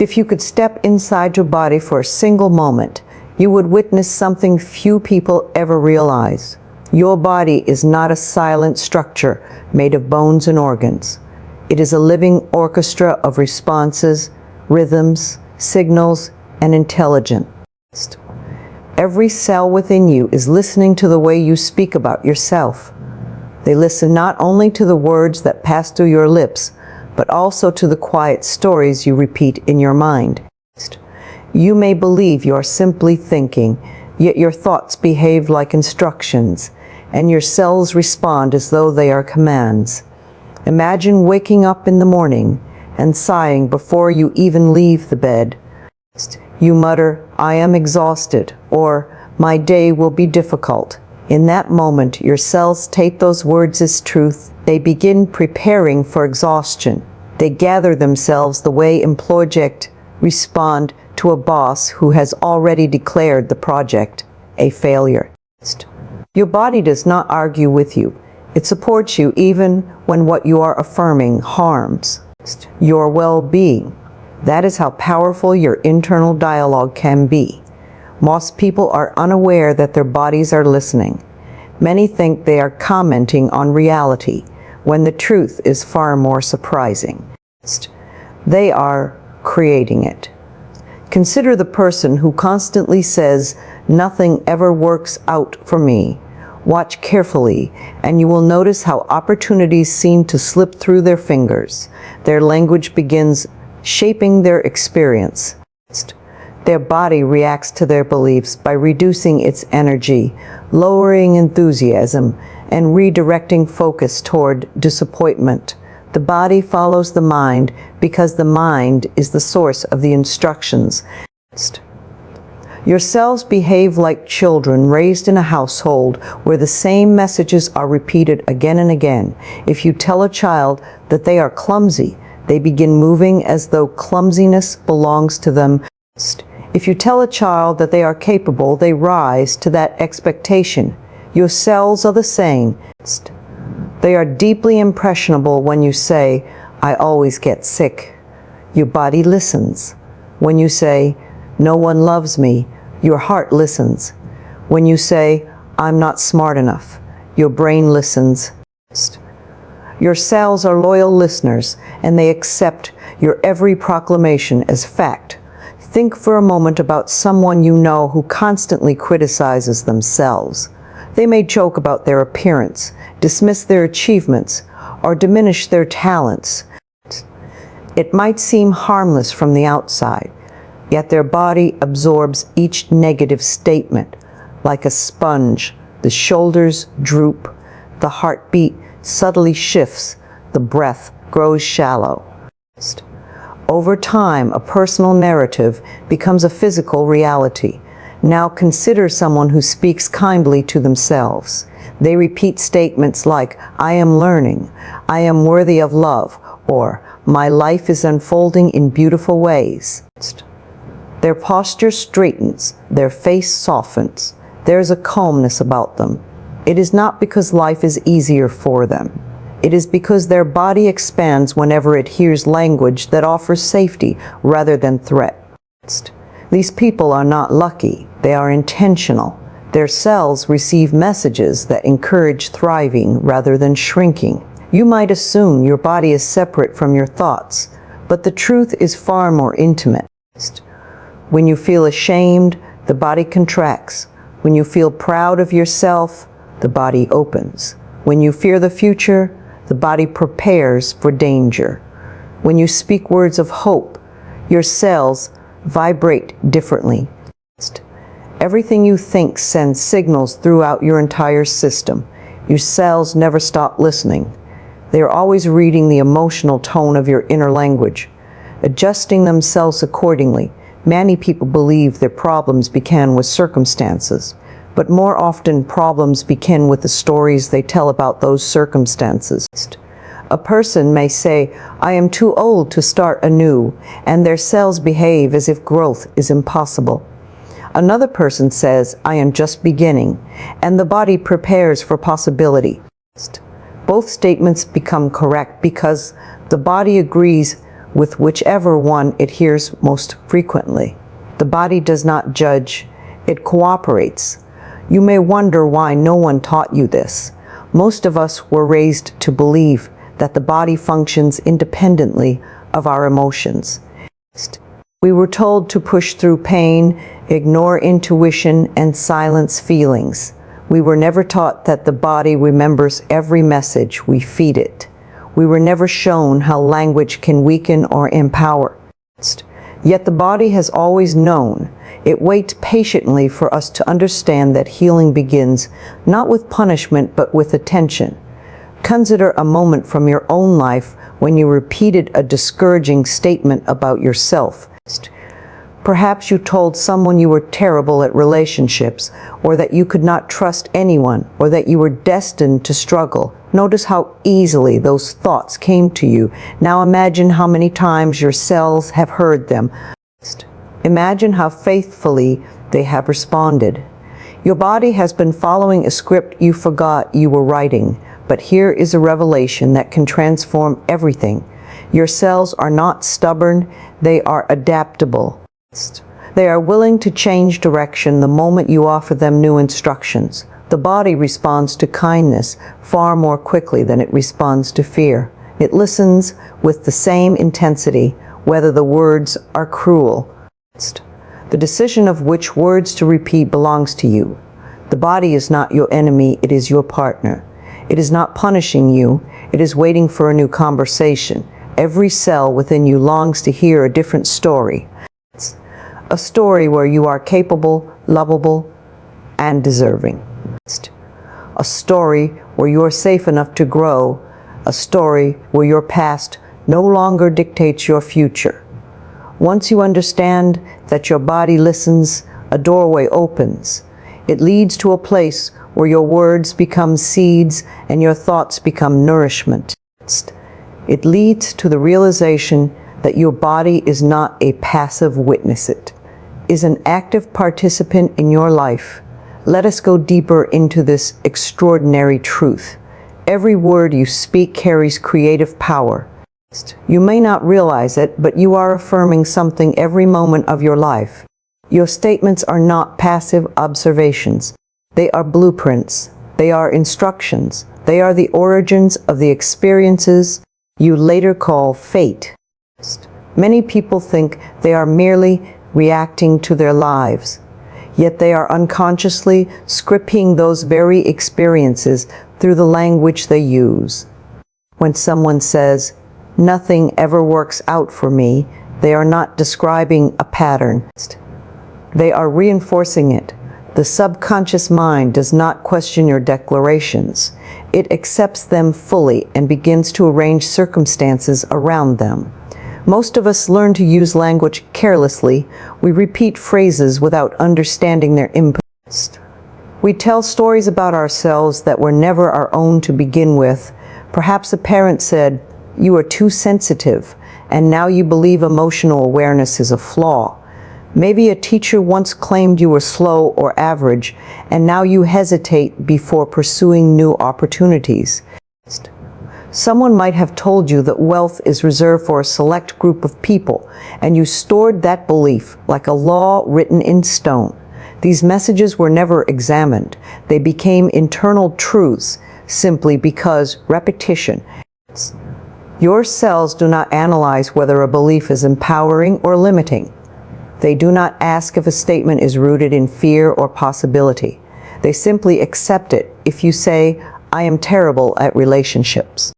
If you could step inside your body for a single moment, you would witness something few people ever realize. Your body is not a silent structure made of bones and organs. It is a living orchestra of responses, rhythms, signals, and intelligence. Every cell within you is listening to the way you speak about yourself. They listen not only to the words that pass through your lips, but also to the quiet stories you repeat in your mind. You may believe you are simply thinking, yet your thoughts behave like instructions, and your cells respond as though they are commands. Imagine waking up in the morning and sighing before you even leave the bed. You mutter, "I am exhausted," or "My day will be difficult." In that moment, your cells take those words as truth. They begin preparing for exhaustion. They gather themselves the way employees respond to a boss who has already declared the project a failure. Your body does not argue with you. It supports you even when what you are affirming harms your well-being. That is how powerful your internal dialogue can be. Most people are unaware that their bodies are listening. Many think they are commenting on reality, when the truth is far more surprising. They are creating it. Consider the person who constantly says, "Nothing ever works out for me." Watch carefully, and you will notice how opportunities seem to slip through their fingers. Their language begins shaping their experience. Their body reacts to their beliefs by reducing its energy, lowering enthusiasm, and redirecting focus toward disappointment. The body follows the mind because the mind is the source of the instructions. Your cells behave like children raised in a household where the same messages are repeated again and again. If you tell a child that they are clumsy, they begin moving as though clumsiness belongs to them. If you tell a child that they are capable, they rise to that expectation. Your cells are the same. They are deeply impressionable when you say, "I always get sick." Your body listens. When you say, "No one loves me," your heart listens. When you say, "I'm not smart enough," your brain listens. Your cells are loyal listeners, and they accept your every proclamation as fact. Think for a moment about someone you know who constantly criticizes themselves. They may joke about their appearance, dismiss their achievements, or diminish their talents. It might seem harmless from the outside, yet their body absorbs each negative statement. Like a sponge, the shoulders droop, the heartbeat subtly shifts, the breath grows shallow. Over time, a personal narrative becomes a physical reality. Now consider someone who speaks kindly to themselves. They repeat statements like, "I am learning," "I am worthy of love," or "My life is unfolding in beautiful ways." Their posture straightens, their face softens. There is a calmness about them. It is not because life is easier for them. It is because their body expands whenever it hears language that offers safety rather than threat. These people are not lucky, they are intentional. Their cells receive messages that encourage thriving rather than shrinking. You might assume your body is separate from your thoughts, but the truth is far more intimate. When you feel ashamed, the body contracts. When you feel proud of yourself, the body opens. When you fear the future, the body prepares for danger. When you speak words of hope, your cells vibrate differently. Everything you think sends signals throughout your entire system. Your cells never stop listening. They are always reading the emotional tone of your inner language, adjusting themselves accordingly. Many people believe their problems began with circumstances, but more often problems begin with the stories they tell about those circumstances. A person may say, "I am too old to start anew," and their cells behave as if growth is impossible. Another person says, "I am just beginning," and the body prepares for possibility. Both statements become correct because the body agrees with whichever one it hears most frequently. The body does not judge, it cooperates. You may wonder why no one taught you this. Most of us were raised to believe that the body functions independently of our emotions. We were told to push through pain, ignore intuition, and silence feelings. We were never taught that the body remembers every message we feed it. We were never shown how language can weaken or empower. Yet the body has always known. It waits patiently for us to understand that healing begins not with punishment but with attention. Consider a moment from your own life when you repeated a discouraging statement about yourself. Perhaps you told someone you were terrible at relationships, or that you could not trust anyone, or that you were destined to struggle. Notice how easily those thoughts came to you. Now imagine how many times your cells have heard them. Imagine how faithfully they have responded. Your body has been following a script you forgot you were writing, but here is a revelation that can transform everything. Your cells are not stubborn, they are adaptable. They are willing to change direction the moment you offer them new instructions. The body responds to kindness far more quickly than it responds to fear. It listens with the same intensity, whether the words are cruel. The decision of which words to repeat belongs to you. The body is not your enemy, it is your partner. It is not punishing you, it is waiting for a new conversation. Every cell within you longs to hear a different story. A story where you are capable, lovable, and deserving. A story where you are safe enough to grow. A story where your past no longer dictates your future. Once you understand that your body listens, a doorway opens. It leads to a place where your words become seeds and your thoughts become nourishment. It leads to the realization that your body is not a passive witness, it is an active participant in your life. Let us go deeper into this extraordinary truth. Every word you speak carries creative power. You may not realize it, but you are affirming something every moment of your life. Your statements are not passive observations. They are blueprints. They are instructions. They are the origins of the experiences you later call fate. Many people think they are merely reacting to their lives, yet they are unconsciously scripting those very experiences through the language they use. When someone says, "Nothing ever works out for me," they are not describing a pattern. They are reinforcing it. The subconscious mind does not question your declarations. It accepts them fully and begins to arrange circumstances around them. Most of us learn to use language carelessly. We repeat phrases without understanding their impact. We tell stories about ourselves that were never our own to begin with. Perhaps a parent said, "You are too sensitive," and now you believe emotional awareness is a flaw. Maybe a teacher once claimed you were slow or average, and now you hesitate before pursuing new opportunities. Someone might have told you that wealth is reserved for a select group of people, and you stored that belief like a law written in stone. These messages were never examined. They became internal truths simply because repetition. Your cells do not analyze whether a belief is empowering or limiting. They do not ask if a statement is rooted in fear or possibility. They simply accept it. If you say, "I am terrible at relationships,"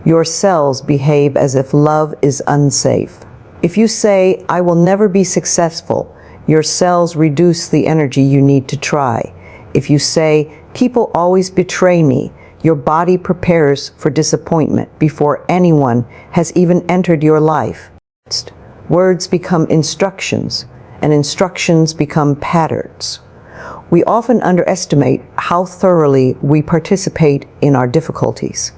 your cells behave as if love is unsafe. If you say, "I will never be successful," your cells reduce the energy you need to try. If you say, "People always betray me," your body prepares for disappointment before anyone has even entered your life. Words become instructions, and instructions become patterns. We often underestimate how thoroughly we participate in our difficulties.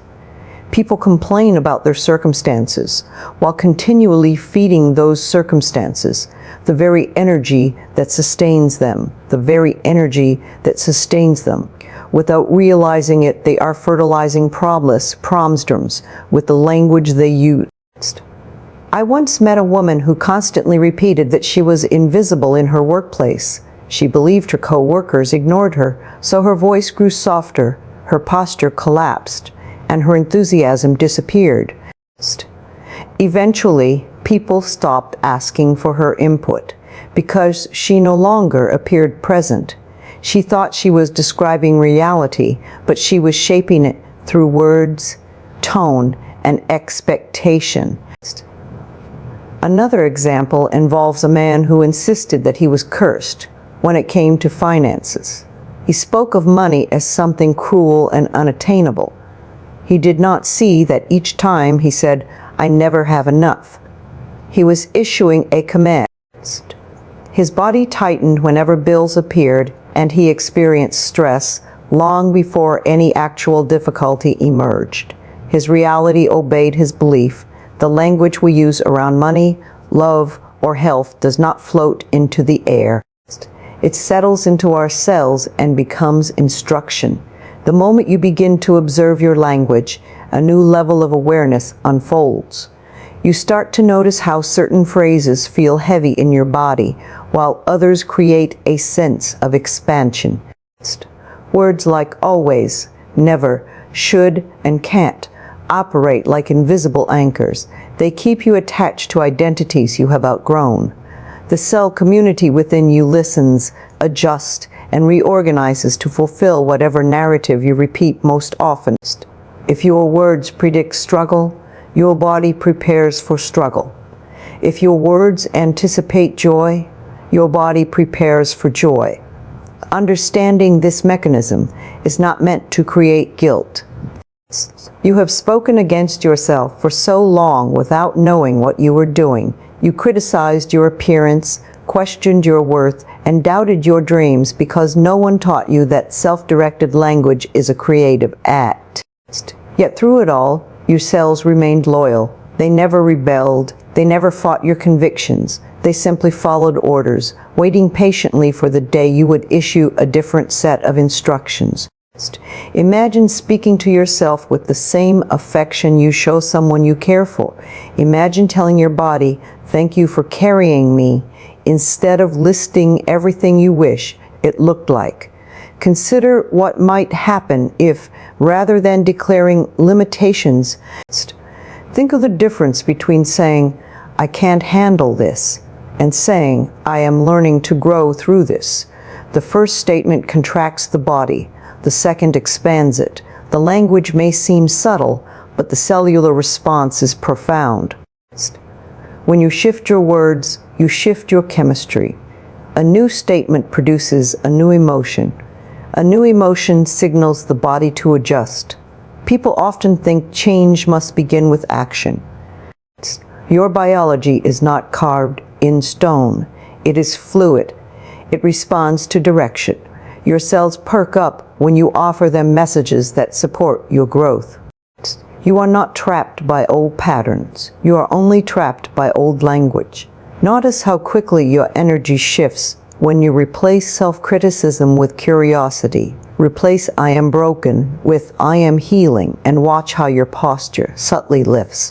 People complain about their circumstances while continually feeding those circumstances the very energy that sustains them, Without realizing it, they are fertilizing problems with the language they use. I once met a woman who constantly repeated that she was invisible in her workplace. She believed her co-workers ignored her, so her voice grew softer, her posture collapsed, and her enthusiasm disappeared. Eventually, people stopped asking for her input because she no longer appeared present. She thought she was describing reality, but she was shaping it through words, tone, and expectation. Another example involves a man who insisted that he was cursed when it came to finances. He spoke of money as something cruel and unattainable. He did not see that each time he said, "I never have enough," he was issuing a command. His body tightened whenever bills appeared, and he experienced stress long before any actual difficulty emerged. His reality obeyed his belief. The language we use around money, love, or health does not float into the air. It settles into our cells and becomes instruction. The moment you begin to observe your language, a new level of awareness unfolds. You start to notice how certain phrases feel heavy in your body, while others create a sense of expansion. Words like always, never, should, and can't operate like invisible anchors. They keep you attached to identities you have outgrown. The cell community within you listens, adjusts, and reorganizes to fulfill whatever narrative you repeat most often. If your words predict struggle, your body prepares for struggle. If your words anticipate joy, your body prepares for joy. Understanding this mechanism is not meant to create guilt. You have spoken against yourself for so long without knowing what you were doing. You criticized your appearance, questioned your worth, and doubted your dreams because no one taught you that self-directed language is a creative act. Yet through it all, your cells remained loyal. They never rebelled. They never fought your convictions. They simply followed orders, waiting patiently for the day you would issue a different set of instructions. Imagine speaking to yourself with the same affection you show someone you care for. Imagine telling your body, "Thank you for carrying me," instead of listing everything you wish it looked like. Consider what might happen if, rather than declaring limitations, think of the difference between saying, "I can't handle this," and saying, "I am learning to grow through this." The first statement contracts the body. The second expands it. The language may seem subtle, but the cellular response is profound. When you shift your words, you shift your chemistry. A new statement produces a new emotion. A new emotion signals the body to adjust. People often think change must begin with action. Your biology is not carved in stone. It is fluid. It responds to direction. Your cells perk up when you offer them messages that support your growth. You are not trapped by old patterns. You are only trapped by old language. Notice how quickly your energy shifts when you replace self-criticism with curiosity. Replace "I am broken" with "I am healing," and watch how your posture subtly lifts.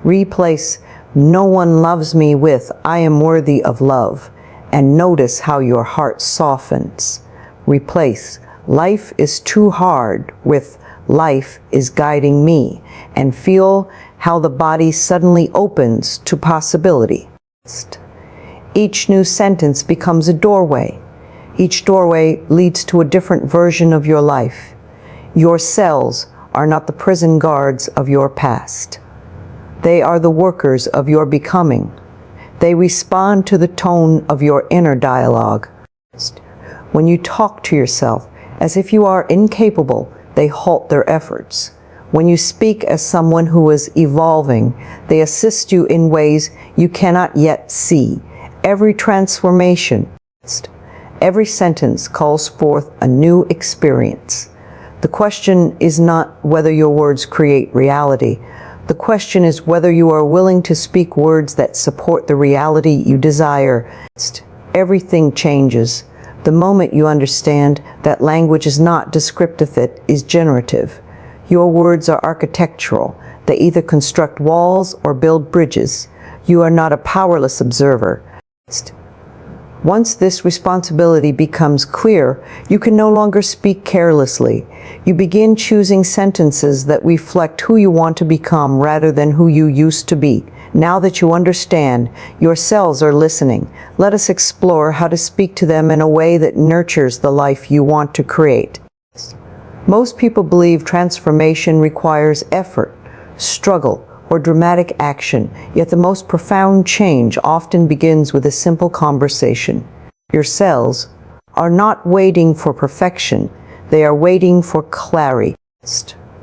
Replace "no one loves me" with "I am worthy of love," and notice how your heart softens. Replace "life is too hard" with "life is guiding me," and feel how the body suddenly opens to possibility. Each new sentence becomes a doorway. Each doorway leads to a different version of your life. Your cells are not the prison guards of your past. They are the workers of your becoming. They respond to the tone of your inner dialogue. When you talk to yourself as if you are incapable, they halt their efforts. When you speak as someone who is evolving, they assist you in ways you cannot yet see. Every transformation, every sentence calls forth a new experience. The question is not whether your words create reality. The question is whether you are willing to speak words that support the reality you desire. Everything changes the moment you understand that language is not descriptive, it is generative. Your words are architectural. They either construct walls or build bridges. You are not a powerless observer. Once this responsibility becomes clear, you can no longer speak carelessly. You begin choosing sentences that reflect who you want to become rather than who you used to be. Now that you understand, your cells are listening. Let us explore how to speak to them in a way that nurtures the life you want to create. Most people believe transformation requires effort, struggle, or dramatic action, yet the most profound change often begins with a simple conversation. Your cells are not waiting for perfection, they are waiting for clarity.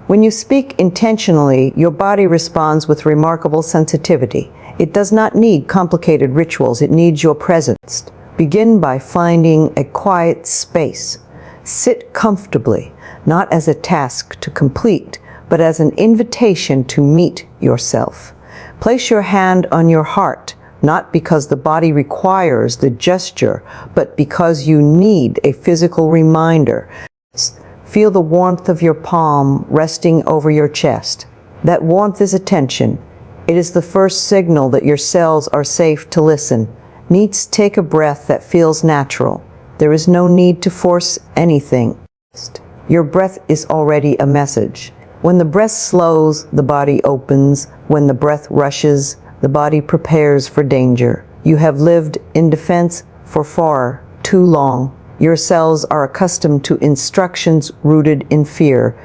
When you speak intentionally, your body responds with remarkable sensitivity. It does not need complicated rituals, it needs your presence. Begin by finding a quiet space. Sit comfortably, not as a task to complete, but as an invitation to meet yourself. Place your hand on your heart, not because the body requires the gesture, but because you need a physical reminder. Feel the warmth of your palm resting over your chest. That warmth is attention. It is the first signal that your cells are safe to listen. Take a breath that feels natural. There is no need to force anything. Your breath is already a message. When the breath slows, the body opens. When the breath rushes, the body prepares for danger. You have lived in defense for far too long. Your cells are accustomed to instructions rooted in fear.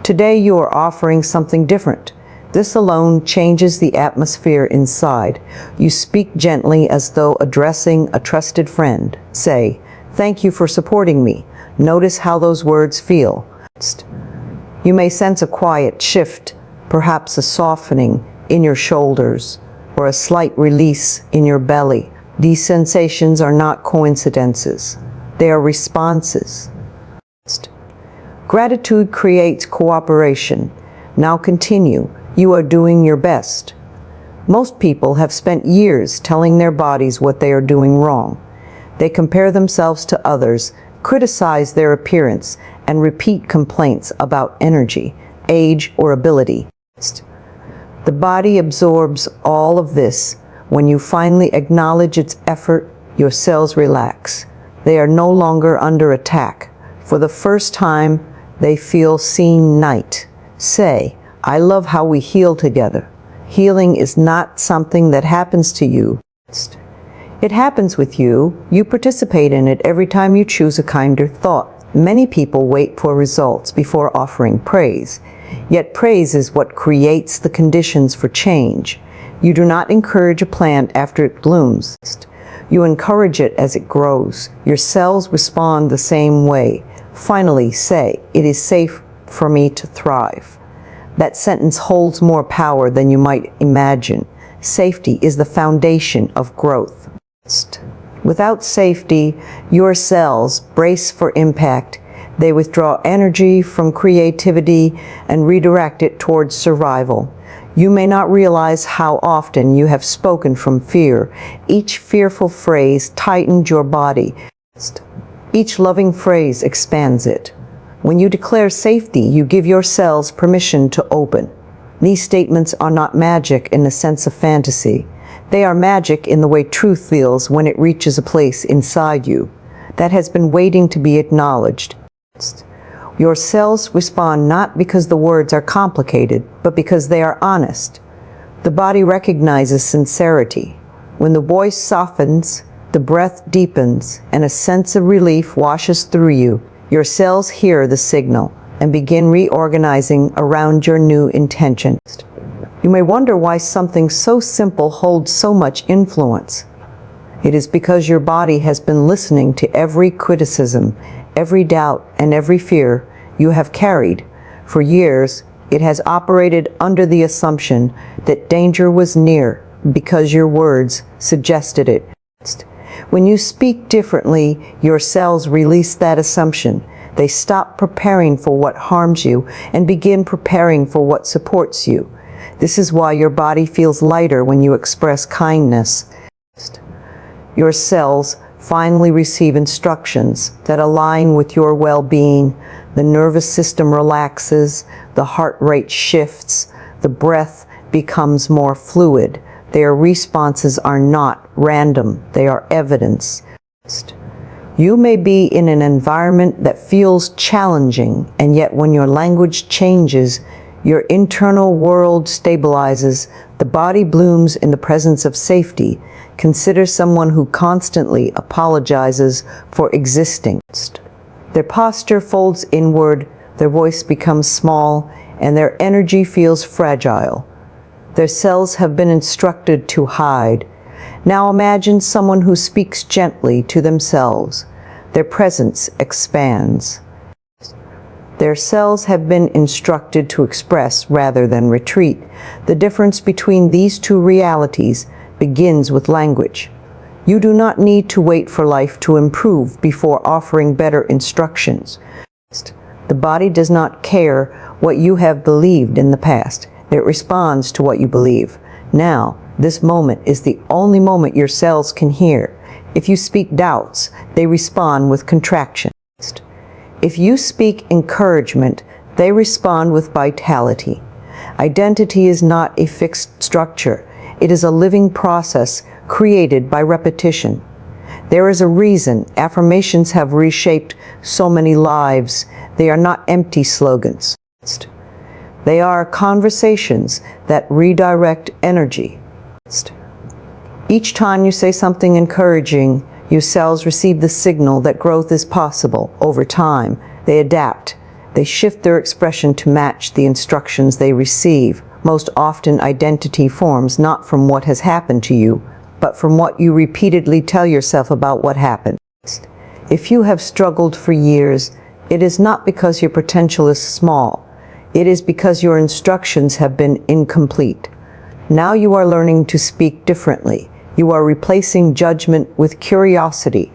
Today you are offering something different. This alone changes the atmosphere inside. You speak gently as though addressing a trusted friend. Say, "Thank you for supporting me." Notice how those words feel. You may sense a quiet shift, perhaps a softening in your shoulders, or a slight release in your belly. These sensations are not coincidences. They are responses. Gratitude creates cooperation. Now continue. You are doing your best. Most people have spent years telling their bodies what they are doing wrong. They compare themselves to others, criticize their appearance, and repeat complaints about energy, age, or ability. The body absorbs all of this. When you finally acknowledge its effort, your cells relax. They are no longer under attack. For the first time, they feel seen. Say, "I love how we heal together." Healing is not something that happens to you. It happens with you. You participate in it every time you choose a kinder thought. Many people wait for results before offering praise. Yet praise is what creates the conditions for change. You do not encourage a plant after it blooms. You encourage it as it grows. Your cells respond the same way. Finally, say, "It is safe for me to thrive." That sentence holds more power than you might imagine. Safety is the foundation of growth. Without safety, your cells brace for impact. They withdraw energy from creativity and redirect it towards survival. You may not realize how often you have spoken from fear. Each fearful phrase tightened your body. Each loving phrase expands it. When you declare safety, you give your cells permission to open. These statements are not magic in the sense of fantasy. They are magic in the way truth feels when it reaches a place inside you that has been waiting to be acknowledged. Your cells respond not because the words are complicated, but because they are honest. The body recognizes sincerity. When the voice softens, the breath deepens, and a sense of relief washes through you, your cells hear the signal and begin reorganizing around your new intention. You may wonder why something so simple holds so much influence. It is because your body has been listening to every criticism, every doubt, and every fear you have carried. For years, it has operated under the assumption that danger was near because your words suggested it. When you speak differently, your cells release that assumption. They stop preparing for what harms you and begin preparing for what supports you. This is why your body feels lighter when you express kindness. Your cells finally receive instructions that align with your well-being. The nervous system relaxes, the heart rate shifts, the breath becomes more fluid, Their responses are not random, they are evidence. You may be in an environment that feels challenging, and yet when your language changes, your internal world stabilizes, the body blooms in the presence of safety. Consider someone who constantly apologizes for existing. Their posture folds inward, their voice becomes small, and their energy feels fragile. Their cells have been instructed to hide. Now imagine someone who speaks gently to themselves. Their presence expands. Their cells have been instructed to express rather than retreat. The difference between these two realities begins with language. You do not need to wait for life to improve before offering better instructions. The body does not care what you have believed in the past. It responds to what you believe. Now, this moment is the only moment your cells can hear. If you speak doubts, they respond with contraction. If you speak encouragement, they respond with vitality. Identity is not a fixed structure. It is a living process created by repetition. There is a reason affirmations have reshaped so many lives. They are not empty slogans. They are conversations that redirect energy. Each time you say something encouraging, your cells receive the signal that growth is possible. Over time, they adapt. They shift their expression to match the instructions they receive. Most often, identity forms not from what has happened to you, but from what you repeatedly tell yourself about what happened. If you have struggled for years, it is not because your potential is small. It is because your instructions have been incomplete. Now you are learning to speak differently. You are replacing judgment with curiosity.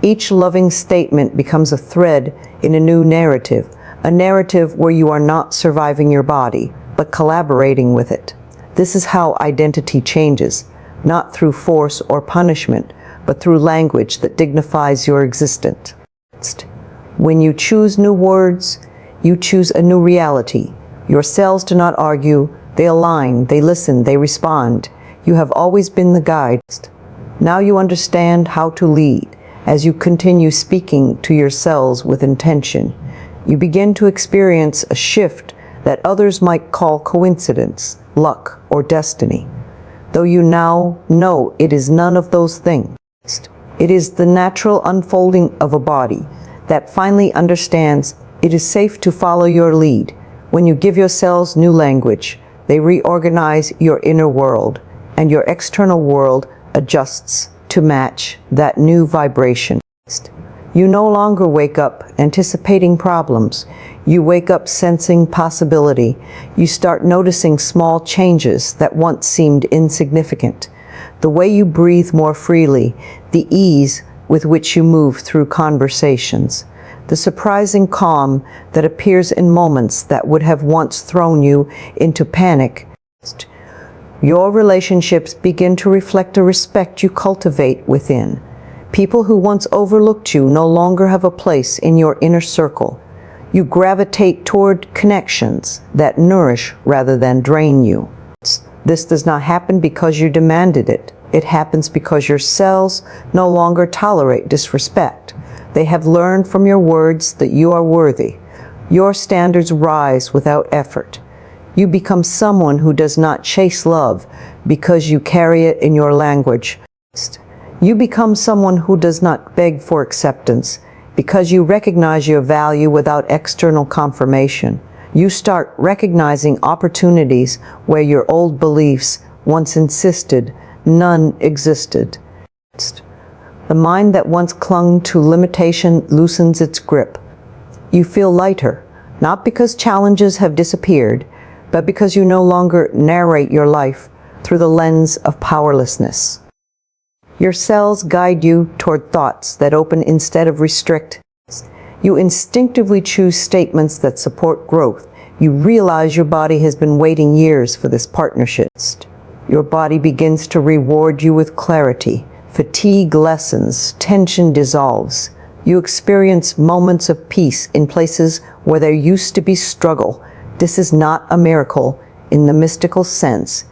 Each loving statement becomes a thread in a new narrative, a narrative where you are not surviving your body, but collaborating with it. This is how identity changes, not through force or punishment, but through language that dignifies your existence. When you choose new words, you choose a new reality. Your cells do not argue, they align, they listen, they respond. You have always been the guide. Now you understand how to lead. As you continue speaking to your cells with intention, you begin to experience a shift that others might call coincidence, luck, or destiny. Though you now know it is none of those things. It is the natural unfolding of a body that finally understands it is safe to follow your lead. When you give your cells new language, they reorganize your inner world, and your external world adjusts to match that new vibration. You no longer wake up anticipating problems. You wake up sensing possibility. You start noticing small changes that once seemed insignificant. The way you breathe more freely, the ease with which you move through conversations, the surprising calm that appears in moments that would have once thrown you into panic. Your relationships begin to reflect a respect you cultivate within. People who once overlooked you no longer have a place in your inner circle. You gravitate toward connections that nourish rather than drain you. This does not happen because you demanded it. It happens because your cells no longer tolerate disrespect. They have learned from your words that you are worthy. Your standards rise without effort. You become someone who does not chase love because you carry it in your language. You become someone who does not beg for acceptance because you recognize your value without external confirmation. You start recognizing opportunities where your old beliefs once insisted none existed. The mind that once clung to limitation loosens its grip. You feel lighter, not because challenges have disappeared, but because you no longer narrate your life through the lens of powerlessness. Your cells guide you toward thoughts that open instead of restrict. You instinctively choose statements that support growth. You realize your body has been waiting years for this partnership. Your body begins to reward you with clarity. Fatigue lessens, tension dissolves. You experience moments of peace in places where there used to be struggle. This is not a miracle in the mystical sense.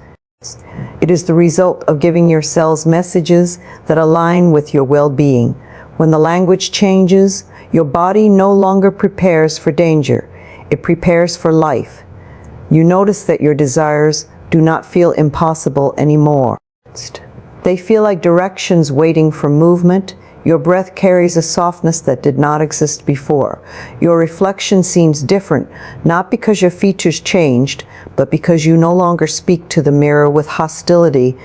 It is the result of giving your cells messages that align with your well-being. When the language changes, your body no longer prepares for danger. It prepares for life. You notice that your desires do not feel impossible anymore. They feel like directions waiting for movement. Your breath carries a softness that did not exist before. Your reflection seems different, not because your features changed, but because you no longer speak to the mirror with hostility.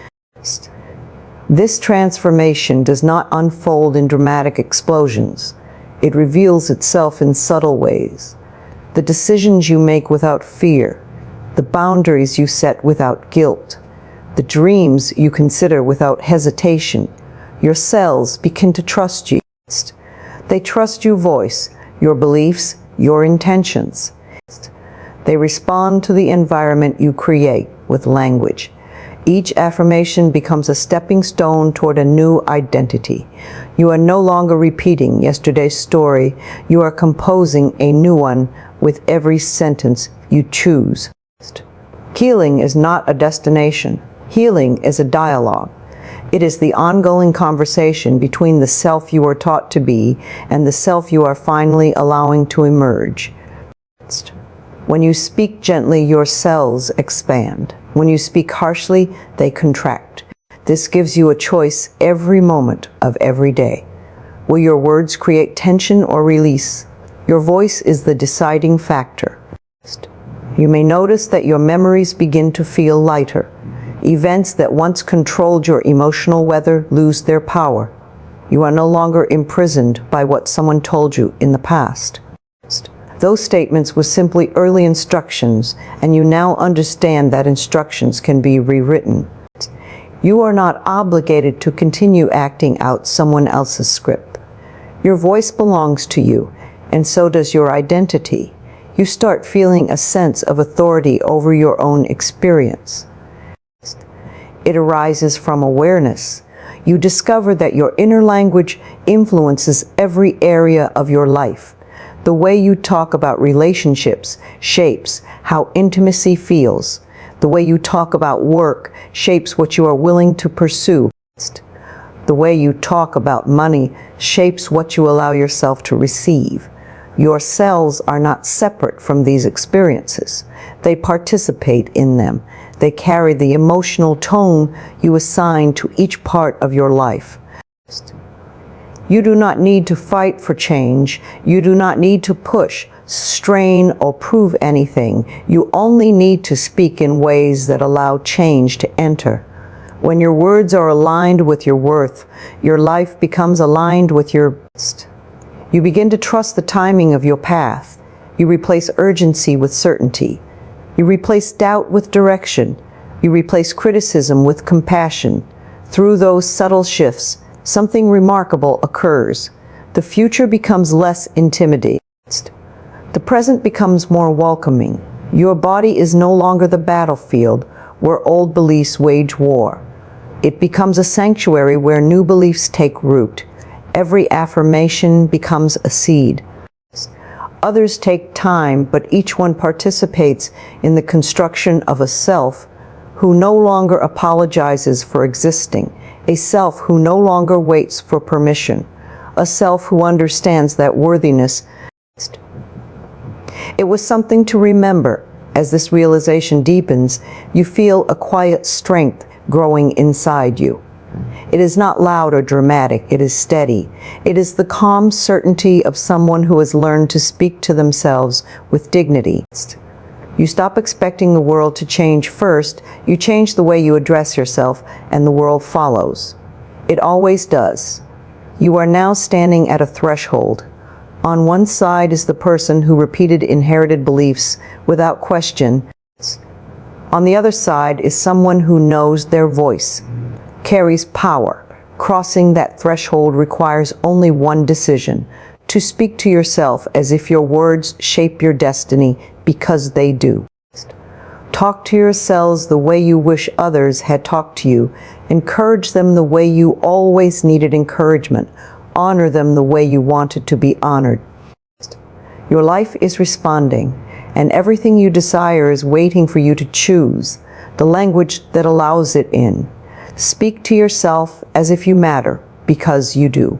This transformation does not unfold in dramatic explosions. It reveals itself in subtle ways. The decisions you make without fear, the boundaries you set without guilt, the dreams you consider without hesitation. Your cells begin to trust you. They trust your voice, your beliefs, your intentions. They respond to the environment you create with language. Each affirmation becomes a stepping stone toward a new identity. You are no longer repeating yesterday's story. You are composing a new one with every sentence you choose. Healing is not a destination. Healing is a dialogue. It is the ongoing conversation between the self you are taught to be and the self you are finally allowing to emerge. When you speak gently, your cells expand. When you speak harshly, they contract. This gives you a choice every moment of every day. Will your words create tension or release? Your voice is the deciding factor. You may notice that your memories begin to feel lighter. Events that once controlled your emotional weather lose their power. You are no longer imprisoned by what someone told you in the past. Those statements were simply early instructions, and you now understand that instructions can be rewritten. You are not obligated to continue acting out someone else's script. Your voice belongs to you, and so does your identity. You start feeling a sense of authority over your own experience. It arises from awareness. You discover that your inner language influences every area of your life. The way you talk about relationships shapes how intimacy feels. The way you talk about work shapes what you are willing to pursue. The way you talk about money shapes what you allow yourself to receive. Your cells are not separate from these experiences. They participate in them. They carry the emotional tone you assign to each part of your life. You do not need to fight for change. You do not need to push, strain, or prove anything. You only need to speak in ways that allow change to enter. When your words are aligned with your worth, your life becomes aligned with your best. You begin to trust the timing of your path. You replace urgency with certainty. You replace doubt with direction. You replace criticism with compassion. Through those subtle shifts, something remarkable occurs. The future becomes less intimidating. The present becomes more welcoming. Your body is no longer the battlefield where old beliefs wage war. It becomes a sanctuary where new beliefs take root. Every affirmation becomes a seed. Others take time, but each one participates in the construction of a self who no longer apologizes for existing, a self who no longer waits for permission, a self who understands that worthiness. It was something to remember. As this realization deepens, you feel a quiet strength growing inside you. It is not loud or dramatic, it is steady. It is the calm certainty of someone who has learned to speak to themselves with dignity. You stop expecting the world to change first, you change the way you address yourself, and the world follows. It always does. You are now standing at a threshold. On one side is the person who repeated inherited beliefs without question. On the other side is someone who knows their voice, carries power. Crossing that threshold requires only one decision: to speak to yourself as if your words shape your destiny, because they do. Talk to yourselves the way you wish others had talked to you. Encourage them the way you always needed encouragement. Honor them the way you wanted to be honored. Your life is responding, and everything you desire is waiting for you to choose. the language that allows it in. Speak to yourself as if you matter, because you do.